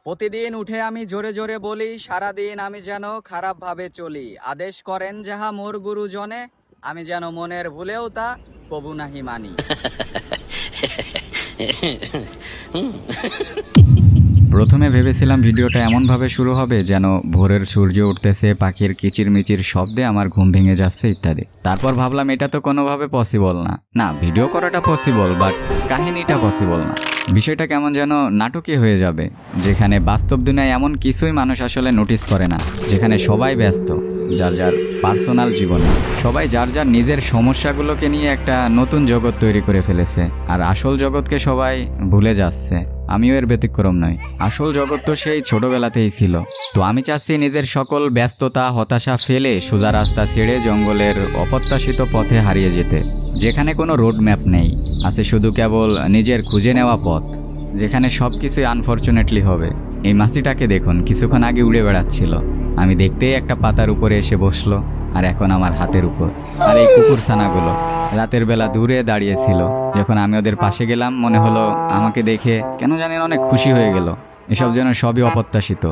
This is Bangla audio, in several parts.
প্রতিদিন উঠে আমি জোরে জোরে বলি, সারাদিন আমি যেন খারাপ ভাবে চলি। আদেশ করেন যাহা মোর গুরুজনে, আমি যেন মনের ভুলেও তা কবু নাহি মানি। প্রথমে ভেবেছিলাম ভিডিওটা এমনভাবে শুরু হবে যেন ভোরের সূর্য উঠতেছে, পাখির কিচিরমিচির শব্দে আমার ঘুম ভেঙে যাচ্ছে ইত্যাদি। তারপর ভাবলাম এটা তো কোনোভাবে পসিবল না, ভিডিও করাটা পসিবল বাট কাহিনীটা পসিবল না। বিষয়টা কেমন যেন নাটকীয় হয়ে যাবে, যেখানে বাস্তব দুনিয়ায় এমন কিছুই মানুষ আসলে নোটিস করে না, যেখানে সবাই ব্যস্ত যার যার পার্সোনাল জীবনে, সবাই যার যার নিজের সমস্যাগুলোকে নিয়ে একটা নতুন জগৎ তৈরি করে ফেলেছে, আর আসল জগৎকে সবাই ভুলে যাচ্ছে। আমিও এর ব্যতিক্রম নই। আসল জগৎ তো সেই ছোটবেলাতেই ছিল। তো আমি চাচ্ছি নিজের সকল ব্যস্ততা হতাশা ফেলে সোজা রাস্তা ছেড়ে জঙ্গলের অপ্রত্যাশিত পথে হারিয়ে যেতে, যেখানে কোনো রোড ম্যাপ নেই, আছে শুধু কেবল নিজের খুঁজে নেওয়া পথ, যেখানে সব কিছুই আনফরচুনেটলি হবে। এই মাছিটাকে দেখুন, কিছুক্ষণ আগে উড়ে বেড়াচ্ছিল, আমি দেখতেই একটা পাতার উপরে এসে বসলো, আর এখন আমার হাতের উপর। আর এই কুকুর ছানাগুলো রাতের বেলা দূরে দাঁড়িয়েছিল, যখন আমি ওদের পাশে গেলাম মনে হলো আমাকে দেখে কেন জানি অনেক খুশি হয়ে গেল। এসব যেন সবই অপ্রত্যাশিত।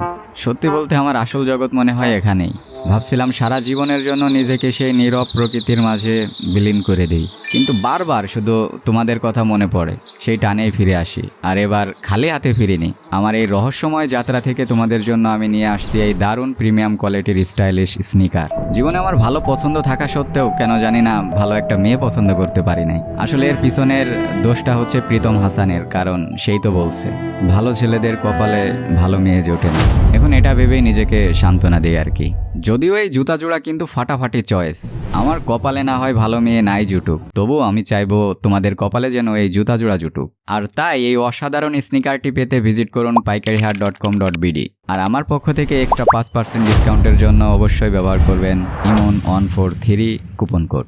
সত্যি বলতে আমার আসল জগৎ মনে হয় এখানেই। ভাবছিলাম সারা জীবনের জন্য নিজেকে সেই নীরব প্রকৃতির মাঝে বিলীন করে দিই, কিন্তু বারবার শুধু তোমাদের কথা মনে পড়ে, সেই টানেই ফিরে আসি। আর এবার খালি হাতে ফিরিনি। আমার এই রহস্যময় যাত্রা থেকে তোমাদের জন্য আমি নিয়ে আসছি এই দারুণ প্রিমিয়াম কোয়ালিটির স্টাইলিশ স্নিকার। জীবনে আমার ভালো পছন্দ থাকা সত্ত্বেও কেন জানি না ভালো একটা মেয়ে পছন্দ করতে পারি নাই। আসলে এর পিছনের দোষটা হচ্ছে প্রীতম হাসানের, কারণ সেই তো বলছে ভালো ছেলেদের কপালে ভালো মেয়ে জোটে না। এখন এটা ভেবেই নিজেকে সান্ত্বনা দিই আর কি। যদিও এই জুতা জোড়া কিন্তু ফাটাফাটি চয়েস। আমার কপালে না হয় ভালো মেয়ে নাই জুটুক, তবুও আমি চাইবো তোমাদের কপালে যেন এই জুতা জোড়া জুটুক। আর তাই এই অসাধারণ স্নিকারটি পেতে ভিজিট করুন paikarihat.com.bd। আর আমার পক্ষ থেকে এক্সট্রা 5% ডিসকাউন্টের জন্য অবশ্যই ব্যবহার করবেন ইমন143 কুপন কোড।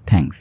থ্যাঙ্কস।